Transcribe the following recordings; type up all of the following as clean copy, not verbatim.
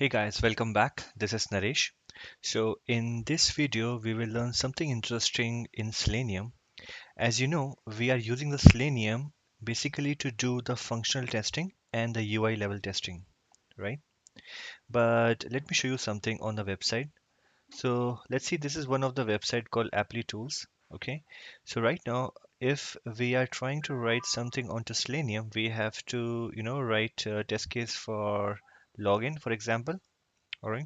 Hey guys, welcome back. This is Naresh. So in this video, we will learn something interesting in Selenium. As you know, we are using the Selenium basically to do the functional testing and the UI level testing, right? But let me show you something on the website. So let's see, this is one of the website called Applitools. Okay. So right now, if we are trying to write something onto Selenium, we have to, write a test case for login, for example. All right,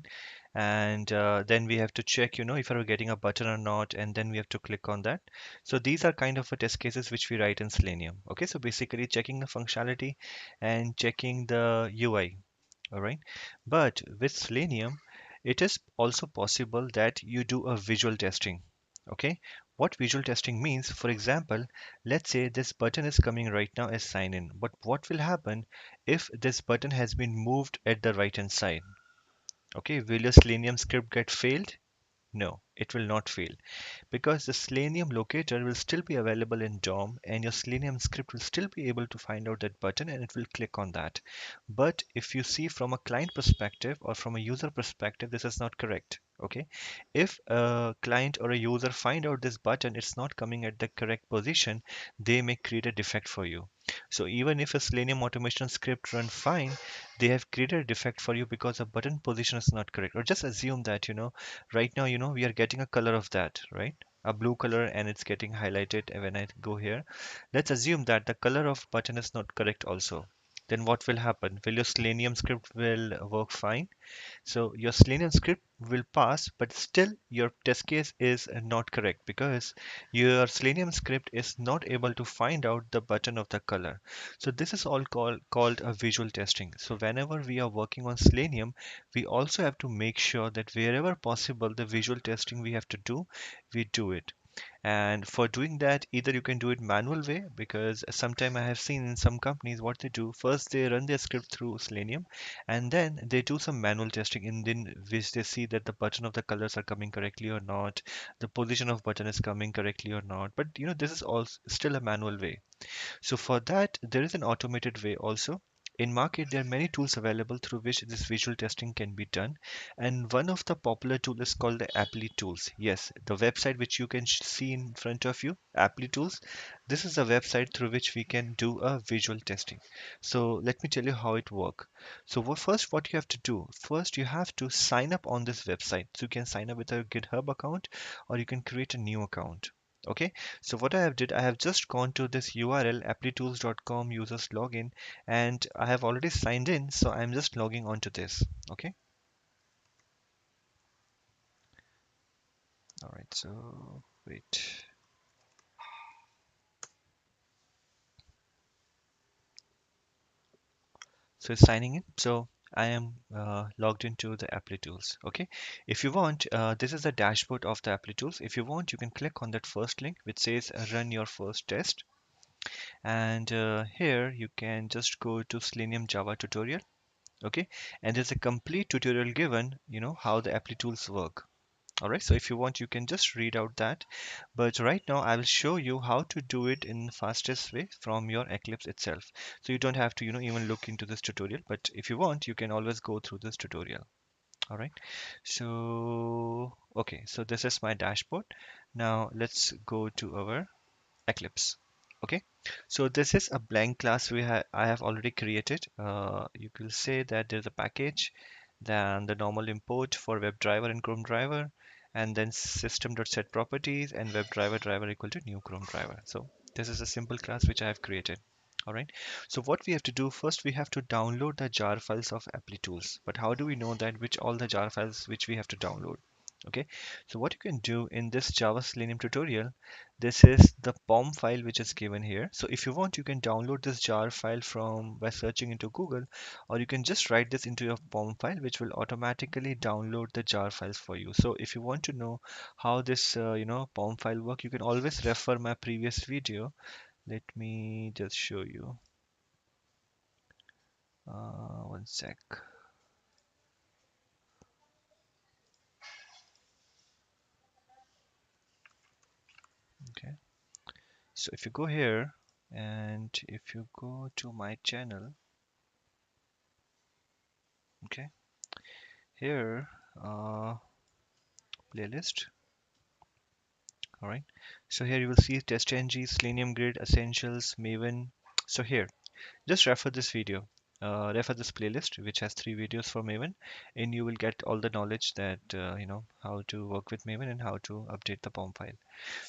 and then we have to check if we're getting a button or not, and then we have to click on that. So these are kind of a test cases which we write in Selenium. Okay, so basically checking the functionality and checking the UI. All right, but with Selenium it is also possible that you do a visual testing. Okay, what visual testing means, for example, let's say this button is coming right now as sign in, but what will happen if this button has been moved at the right hand side? Okay, will your Selenium script get failed? No, it will not fail because the Selenium locator will still be available in DOM and your Selenium script will still be able to find out that button and it will click on that. But if you see from a client perspective or from a user perspective, this is not correct. Okay, if a client or a user find out this button, it's not coming at the correct position, they may create a defect for you. So even if a Selenium automation script run fine, they have created a defect for you because the button position is not correct. Or just assume that, right now, we are getting a color of that, right? A blue color and it's getting highlighted when I go here. Let's assume that the color of button is not correct also. Then what will happen? Will your Selenium script will work fine? So your Selenium script will pass, but still your test case is not correct because your Selenium script is not able to find out the button of the color. So this is all called a visual testing. So whenever we are working on Selenium, we also have to make sure that wherever possible, the visual testing we have to do, we do it. And for doing that, either you can do it manual way, because sometime I have seen in some companies what they do, first they run their script through Selenium and then they do some manual testing in which they see that the button of the colors are coming correctly or not, the position of button is coming correctly or not. But this is all still a manual way. So for that, there is an automated way also. In market, there are many tools available through which this visual testing can be done. And one of the popular tool is called the Applitools. Yes, the website which you can see in front of you, Applitools. This is a website through which we can do a visual testing. So let me tell you how it works. So first, what you have to do, first you have to sign up on this website. So you can sign up with a GitHub account or you can create a new account. Okay, so what I have did, I have just gone to this URL applitools.com users login and I have already signed in, so I'm just logging onto this. Okay, all right, so wait. So it's signing in. So I am logged into the Applitools. Okay, if you want, this is the dashboard of the Applitools. If you want, you can click on that first link which says run your first test, and here you can just go to Selenium Java tutorial. Okay, and there's a complete tutorial given, how the Applitools work. All right, so if you want, you can just read out that. But right now, I will show you how to do it in fastest way from your Eclipse itself. So you don't have to, even look into this tutorial. But if you want, you can always go through this tutorial. All right. So, okay, so this is my dashboard. Now let's go to our Eclipse. Okay, so this is a blank class I have already created. You will say that there's a package, then the normal import for WebDriver and Chrome driver, and then system.set properties and WebDriver driver equal to new Chrome driver. So this is a simple class which I have created. All right. So what we have to do first, we have to download the jar files of Applitools. But how do we know that which all the jar files which we have to download? Okay, so what you can do in this Java Selenium tutorial, this is the POM file which is given here. So if you want, you can download this jar file from by searching into Google, or you can just write this into your POM file, which will automatically download the jar files for you. So if you want to know how this POM file work, you can always refer my previous video. Let me just show you. One sec. Okay. So if you go here and if you go to my channel, okay, here, playlist. All right. So here you will see TestNG, Selenium Grid, Essentials, Maven. So here, just refer this video, refer this playlist, which has 3 videos for Maven, and you will get all the knowledge that how to work with Maven and how to update the POM file.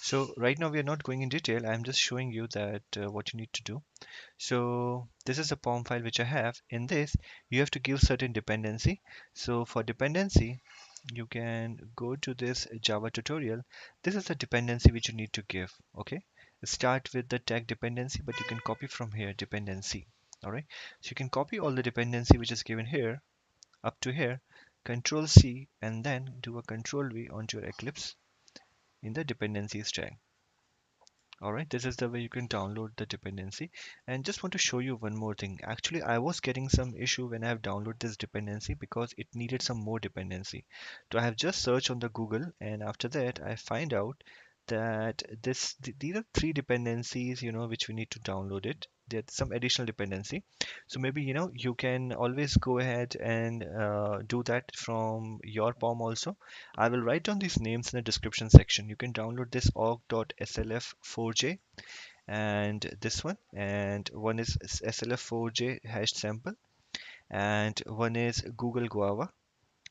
So right now we are not going in detail. I'm just showing you that what you need to do. So this is a POM file which I have. In this, you have to give certain dependency. So for dependency, you can go to this Java tutorial. This is the dependency which you need to give. Okay, start with the tag dependency, but you can copy from here dependency. All right, so you can copy all the dependency which is given here up to here, Control C, and then do a Control V onto your Eclipse in the dependencies tag. All right, this is the way you can download the dependency. And just want to show you one more thing. Actually, I was getting some issue when I have downloaded this dependency because it needed some more dependency. So I have just searched on the Google, and after that I find out that these are 3 dependencies, which we need to download it. There's some additional dependency. So maybe, you can always go ahead and do that from your POM also. I will write down these names in the description section. You can download this org.slf4j and this one, and one is slf4j hash sample, and one is Google Guava.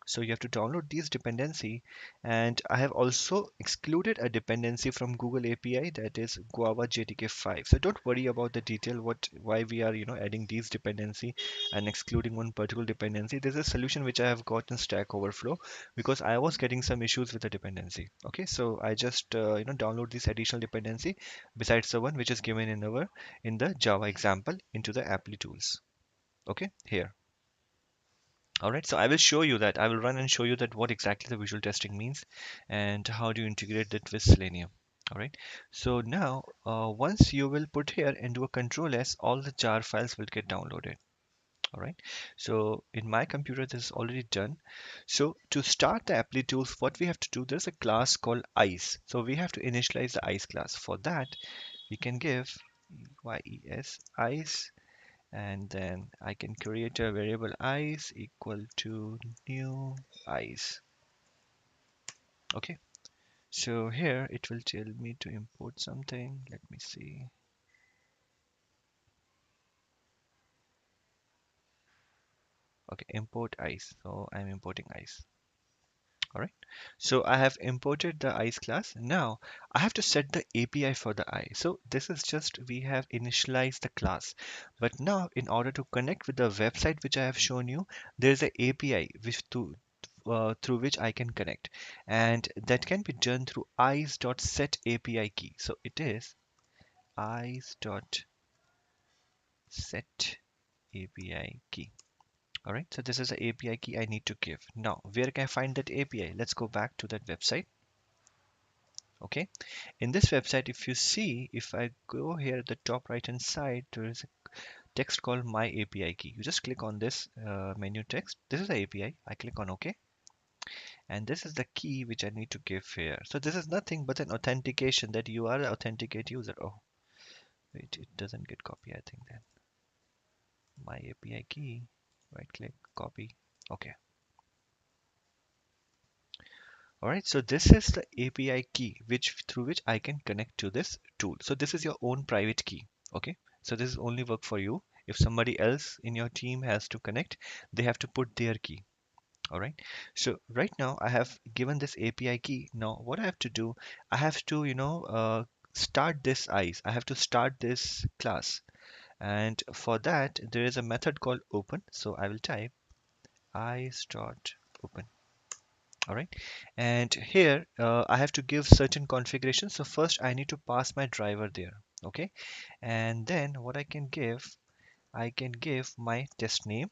So you have to download these dependency, and I have also excluded a dependency from Google API, that is Guava JDK5. So don't worry about the detail why we are adding these dependency and excluding one particular dependency. This is a solution which I have got in Stack Overflow because I was getting some issues with the dependency. Okay, so I just download this additional dependency besides the one which is given in the Java example into the Applitools. Okay, here. All right, so I will show you that. I will run and show you that what exactly the visual testing means and how do you integrate it with Selenium. All right, so now once you will put here and do a Control S, all the jar files will get downloaded. All right, so in my computer this is already done. So to start the Applitools, what we have to do, there's a class called ice. So we have to initialize the ice class. For that, we can give yes ice, and then I can create a variable ice equal to new ice. Okay, so here it will tell me to import something. Let me see. Okay, import ice. So I'm importing ice. All right, so I have imported the ice class. Now I have to set the API for the ice. So this is just we have initialized the class, but now in order to connect with the website which I have shown you, there's an API through which I can connect, and that can be done through ice.set API key. So it is ice.set API key. All right, so this is the API key I need to give. Now, where can I find that API? Let's go back to that website. Okay, in this website, if you see, if I go here at the top right hand side, there is a text called my API key. You just click on this menu text. This is the API. I click on OK, and this is the key which I need to give here. So this is nothing but an authentication that you are an authenticate user. Oh, wait, it doesn't get copy, I think then. My API key, right click, copy. Okay. All right, so this is the API key through which I can connect to this tool. So this is your own private key. Okay, so this is only work for you. If somebody else in your team has to connect, they have to put their key. All right, so right now I have given this API key. Now what I have to do, I have to start this ice. I have to start this class, and for that there is a method called open. So I will type ice dot open. All right, and here I have to give certain configurations. So first I need to pass my driver there. Okay, and then what I can give my test name.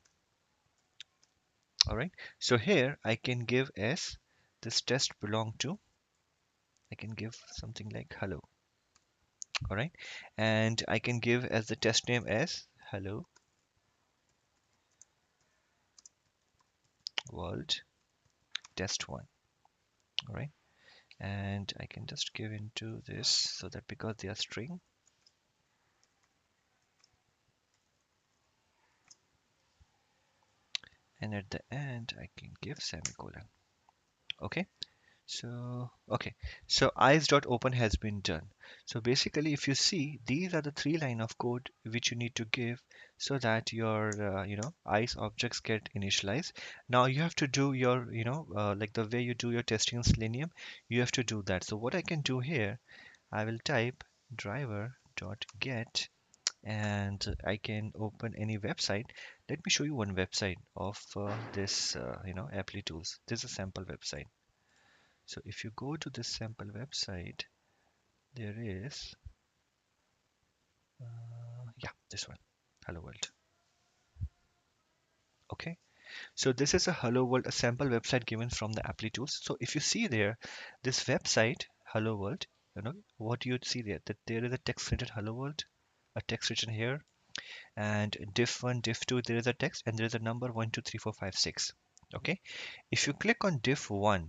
All right, so here I can give as this test belong to, I can give something like hello. All right, and I can give as the test name as hello world test one. All right, and I can just give into this so that because they are string, and at the end I can give semicolon. Okay. Okay, so eyes.open has been done. So basically, if you see, these are the three line of code which you need to give so that your, eyes objects get initialized. Now you have to do your, like the way you do your testing in Selenium, you have to do that. So what I can do here, I will type driver.get and I can open any website. Let me show you one website of this, Applitools. This is a sample website. So if you go to this sample website, there is, yeah, this one, Hello World. Okay, so this is a Hello World, a sample website given from the Applitools. So if you see there, this website, Hello World, what you see there, that there is a text printed Hello World, a text written here, and diff1, diff2, there is a text, and there is a number 1, 2, 3, 4, 5, 6. Okay, if you click on diff1,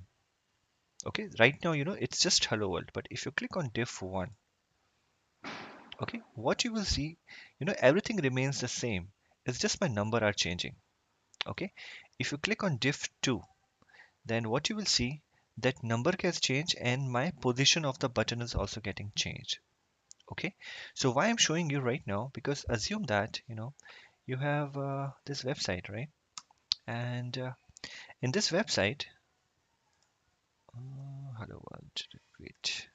okay, right now, it's just Hello World, but if you click on diff1, okay, what you will see, everything remains the same. It's just my number are changing. Okay, if you click on diff 2, then what you will see, that number gets changed and my position of the button is also getting changed. Okay, so why I'm showing you right now, because assume that you have this website, right? And in this website, hello world, wait.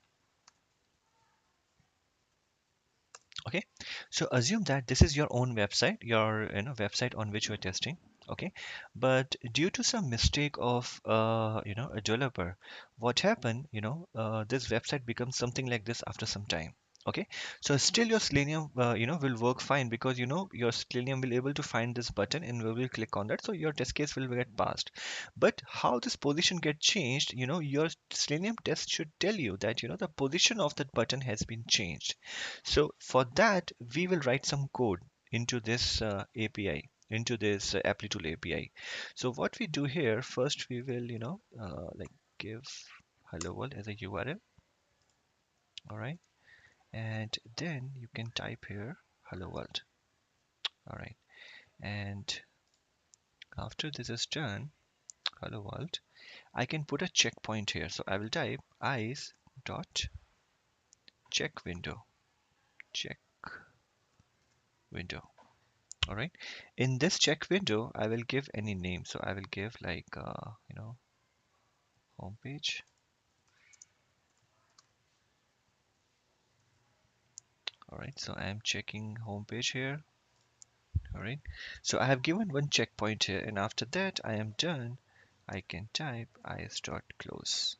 Okay, so assume that this is your own website, your website on which you're testing. Okay, but due to some mistake of a developer, what happened, this website becomes something like this after some time. Okay, so still your Selenium will work fine, because your Selenium will able to find this button and we will click on that, so your test case will get passed. But how this position get changed, your Selenium test should tell you that the position of that button has been changed. So for that, we will write some code into this API, into this Applitool API. So what we do here, first we will, like give hello world as a URL, all right? And then you can type here hello world, all right? And after this is done, hello world, I can put a checkpoint here. So I will type eyes dot check window, check window. All right. In this check window, I will give any name. So I will give like, home page. All right. So I am checking home page here. All right. So I have given one checkpoint here, and after that I am done. I can type is.close.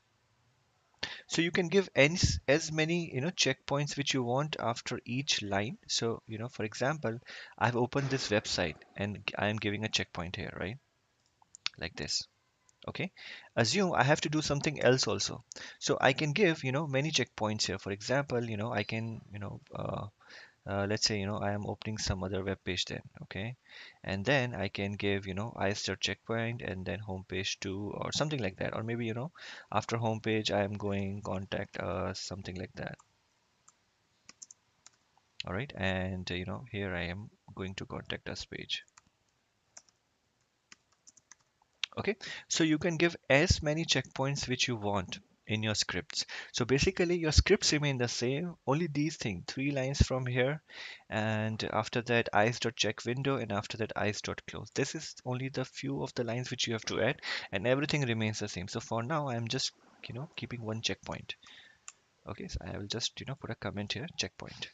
So you can give any, as many, checkpoints which you want after each line. So, for example, I've opened this website and I am giving a checkpoint here, right? Like this. Okay, assume I have to do something else also, so I can give many checkpoints here. For example, I can let's say I am opening some other web page then. Okay, and then I can give I start checkpoint and then home page 2 or something like that, or maybe after home page I am going contact us, something like that. All right, and here I am going to contact us page. Okay, so you can give as many checkpoints which you want in your scripts. So basically your scripts remain the same, only these things, three lines from here, and after that eyes.check window, and after that eyes.close. This is only the few of the lines which you have to add, and everything remains the same. So for now I'm just keeping one checkpoint. Okay, so I will just put a comment here, checkpoint,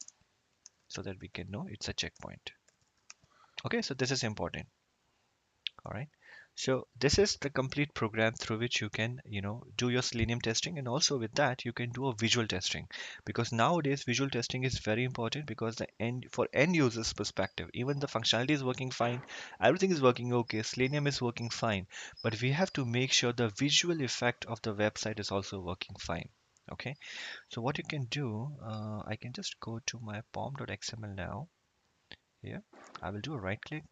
so that we can know it's a checkpoint. Okay, so this is important. All right. So this is the complete program through which you can, do your Selenium testing, and also with that you can do a visual testing, because nowadays visual testing is very important, because for end users perspective, even the functionality is working fine, everything is working okay, Selenium is working fine, but we have to make sure the visual effect of the website is also working fine. Okay. So what you can do, I can just go to my pom.xml now. Here, I will do a right click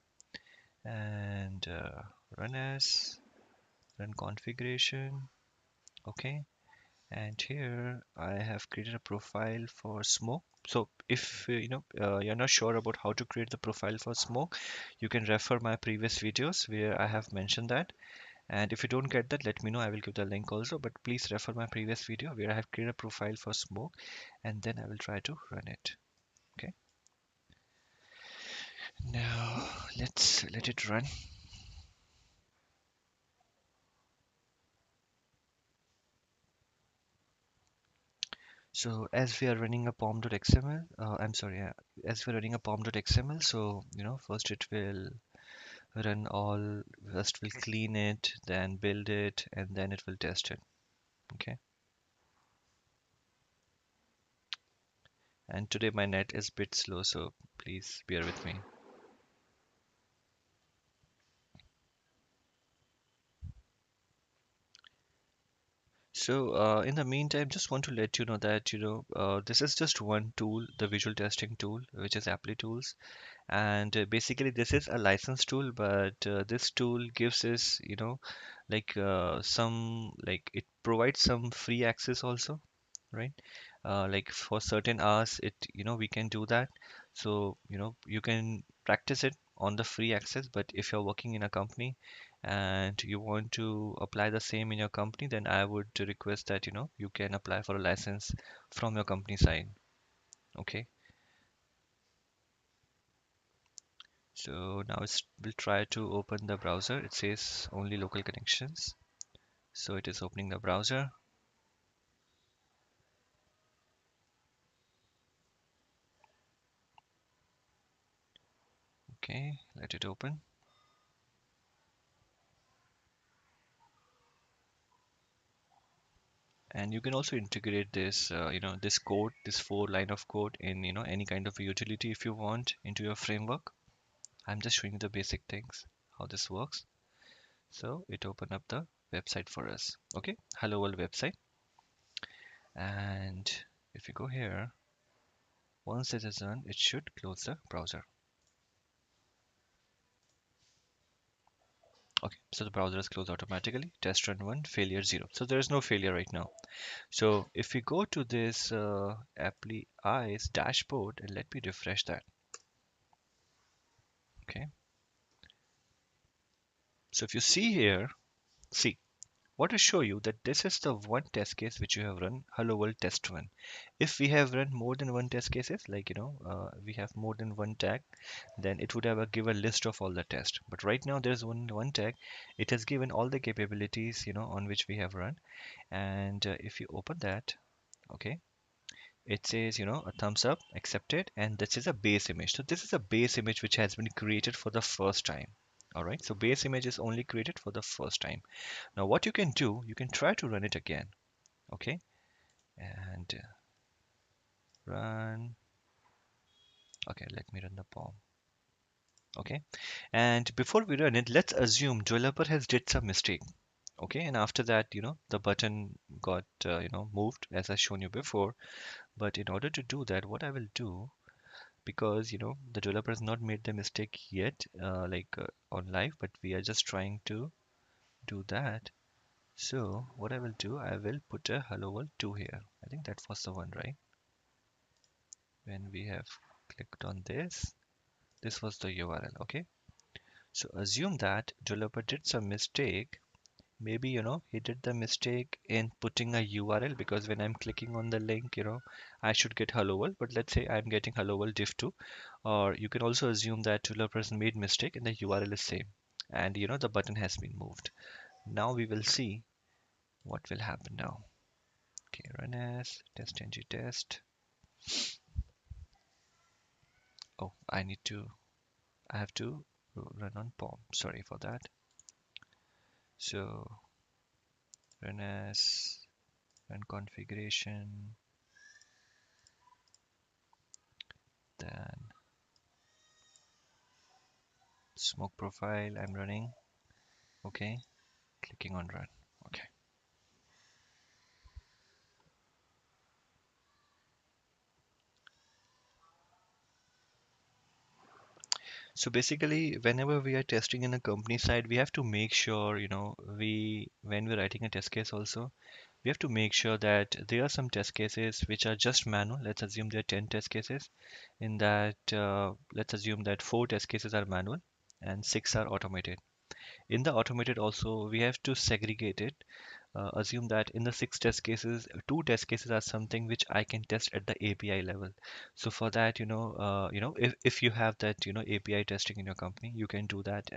and run as, run configuration. Okay, And here I have created a profile for smoke. So if you're not sure about how to create the profile for smoke, you can refer my previous videos where I have mentioned that. And if you don't get that, let me know. I will give the link also. But please refer my previous video where I have created a profile for smoke, and then I will try to run it. Okay. Now let's let it run. So as we are running a pom.xml, I'm sorry, as we're running a pom.xml, so first it will run all, first we'll clean it, then build it, and then it will test it. Okay. And today my net is a bit slow, so please bear with me. So in the meantime, just want to let you know that this is just one tool, the visual testing tool, which is Applitools. And basically this is a license tool, but this tool gives us like some, like it provides some free access also, right? Like for certain hours it we can do that. So you can practice it on the free access, but if you're working in a company and you want to apply the same in your company, then I would request that you can apply for a license from your company side. Okay. So now we'll try to open the browser. It says only local connections. So it is opening the browser. Okay, let it open. And you can also integrate this, this code, this 4 line of code in, any kind of a utility if you want into your framework. I'm just showing you the basic things, how this works. So it opened up the website for us. Okay, hello world website. And if you go here, once it is done, it should close the browser. Okay, so the browser is closed automatically. Test run 1, failure 0. So there is no failure right now. So if we go to this Apply Eyes dashboard, and let me refresh that. Okay, so if you see here, see, want to show you that this is the one test case which you have run, hello world test one. If we have run more than one test cases, like we have more than one tag, then it would have give a list of all the tests. But right now there's one tag. It has given all the capabilities on which we have run. And if you open that, okay, it says a thumbs up, accepted, and this is a base image. So this is a base image which has been created for the first time. All right, so base image is only created for the first time. Now what you can do, you can try to run it again. Okay, and run. Okay, let me run the POM. Okay, and before we run it, let's assume developer has did some mistake. Okay, and after that the button got moved as I shown you before. But in order to do that, what I will do, because the developer has not made the mistake yet, on live, but we are just trying to do that. So what I will do, I will put a hello world 2 here. I think that was the one, right? When we have clicked on this was the URL. Okay, so assume that developer did some mistake. Maybe he did the mistake in putting a URL, because when I'm clicking on the link I should get hello world, but let's say I'm getting hello world div2. Or you can also assume that developer made mistake and the URL is same, and the button has been moved. Now we will see what will happen now. Okay, run as test ng test. Oh, I have to run on POM. Sorry for that. So run as, run configuration, then smoke profile I'm running. Okay, clicking on run. Okay. So basically, whenever we are testing in a company side, we have to make sure, we when we're writing a test case also, we have to make sure that there are some test cases which are just manual. Let's assume there are 10 test cases. In that, let's assume that 4 test cases are manual and 6 are automated. In the automated also, we have to segregate it. Assume that in the 6 test cases, 2 test cases are something which I can test at the API level. So for that, if you have that, API testing in your company, you can do that,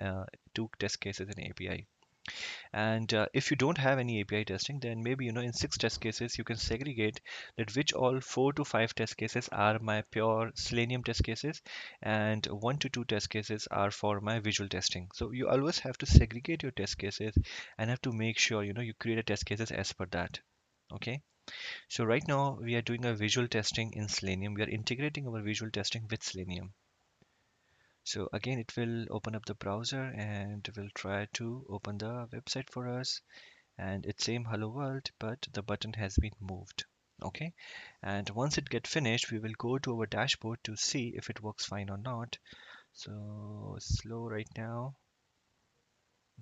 2 test cases in API. And if you don't have any API testing, then maybe, in 6 test cases, you can segregate that which all 4 to 5 test cases are my pure Selenium test cases, and 1 to 2 test cases are for my visual testing. So you always have to segregate your test cases and have to make sure, you create a test cases as per that. Okay. So right now we are doing a visual testing in Selenium. We are integrating our visual testing with Selenium. So again, it will open up the browser and will try to open the website for us, and it's same hello world, but the button has been moved. Okay, and once it get finished, we will go to our dashboard to see if it works fine or not. So slow right now.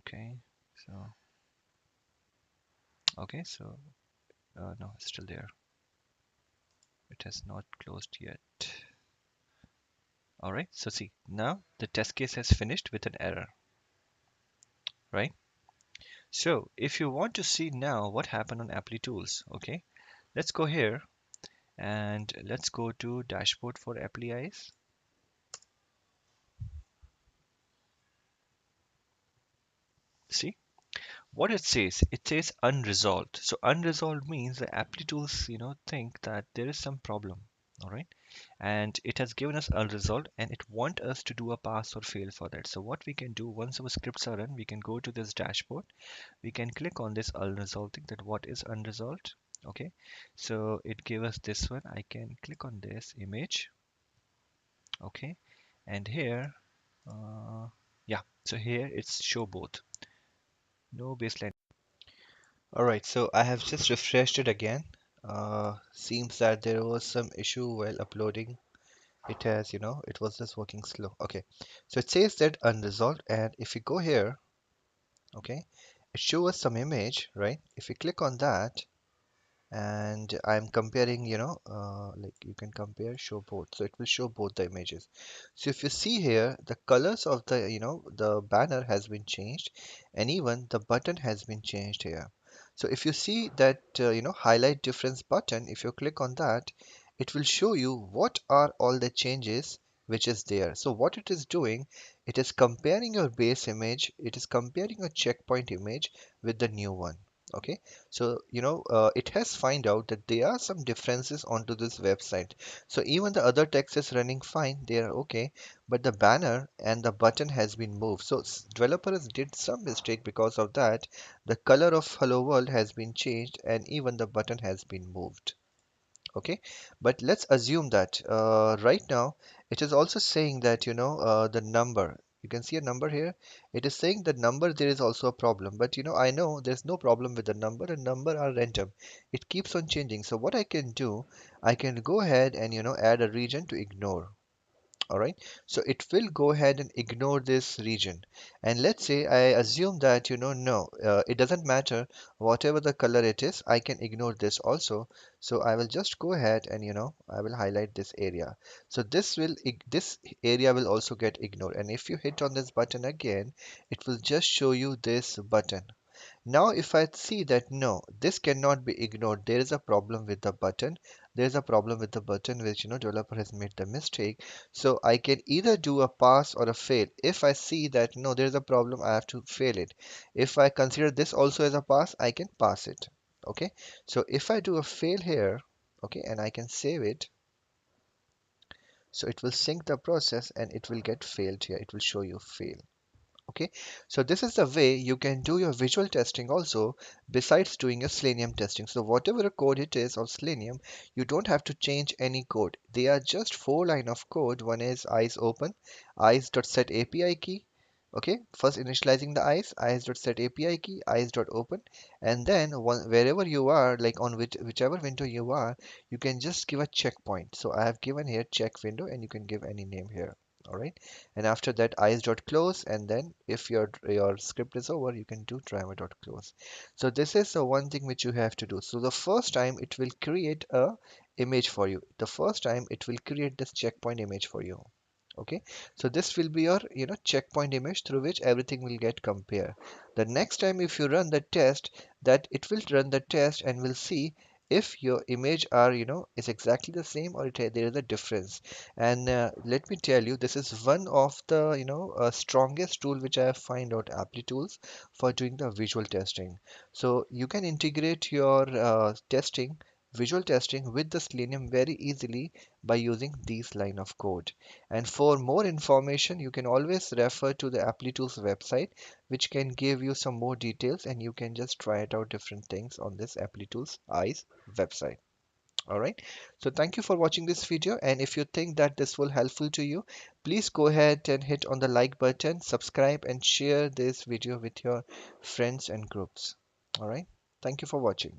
Okay, so so no, it's still there. It has not closed yet. All right, so see, now the test case has finished with an error, right? So if you want to see now what happened on Applitools, okay, let's go here and let's go to dashboard for Appli. See what it says unresolved. So unresolved means the Applitools, think that there is some problem. All right, and it has given us unresolved, and it want us to do a pass or fail for that. So what we can do, once our scripts are run, we can go to this dashboard. We can click on this unresolved thing, that what is unresolved. Okay, so it gave us this one. I can click on this image. Okay, and here, yeah, so here it's show both, no baseline. All right, so I have just refreshed it again. Seems that there was some issue while uploading. It has, it was just working slow. Okay, so it says that unresolved, and if we go here, okay, it shows us some image, right? If we click on that, and I'm comparing, like you can compare, show both, so it will show both the images. So if you see here, the colors of the, the banner has been changed, and even the button has been changed here. So if you see that, highlight difference button, if you click on that, it will show you what are all the changes which is there. So what it is doing, it is comparing your base image, it is comparing a checkpoint image with the new one. Okay, so it has find out that there are some differences onto this website. So even the other text is running fine, they are okay, but the banner and the button has been moved. So developers did some mistake. Because of that, the color of hello world has been changed, and even the button has been moved. Okay, but let's assume that right now it is also saying that the number, you can see a number here. It is saying the number, there is also a problem, but I know there's no problem with the number. The number are random, it keeps on changing. So what I can do, I can go ahead and add a region to ignore. All right, so it will go ahead and ignore this region. And let's say I assume that no, it doesn't matter whatever the color it is, I can ignore this also. So I will just go ahead and I will highlight this area. So this area will also get ignored, and if you hit on this button again, it will just show you this button. Now, if I see that no, this cannot be ignored, there is a problem with the button. There is a problem with the button which developer has made the mistake. So I can either do a pass or a fail. If I see that no, there is a problem, I have to fail it. If I consider this also as a pass, I can pass it. Okay. So if I do a fail here, okay, and I can save it. So it will sync the process and it will get failed here. It will show you fail. Okay, so this is the way you can do your visual testing also, besides doing your Selenium testing. So whatever code it is of Selenium, you don't have to change any code. They are just 4 line of code. One is eyes open, eyes.set API key. Okay, first initializing the eyes.set API key, eyes.open, and then wherever you are, like on whichever window you are, you can just give a checkpoint. So I have given here check window, and you can give any name here. All right. And after that, eyes.close, and then if your script is over, you can do driver.close. So this is the one thing which you have to do. So the first time it will create a image for you. The first time it will create this checkpoint image for you. Okay, so this will be your checkpoint image through which everything will get compared. The next time if you run the test, that it will run the test and will see if your image are is exactly the same, or there is a difference. And let me tell you, this is one of the strongest tool which I have find out Applitools for doing the visual testing. So you can integrate your visual testing with the Selenium very easily by using these line of code. And for more information, you can always refer to the Applitools website, which can give you some more details, and you can just try it out different things on this Applitools eyes website. All right. So thank you for watching this video. And if you think that this will helpful to you, please go ahead and hit on the like button, subscribe, and share this video with your friends and groups. All right. Thank you for watching.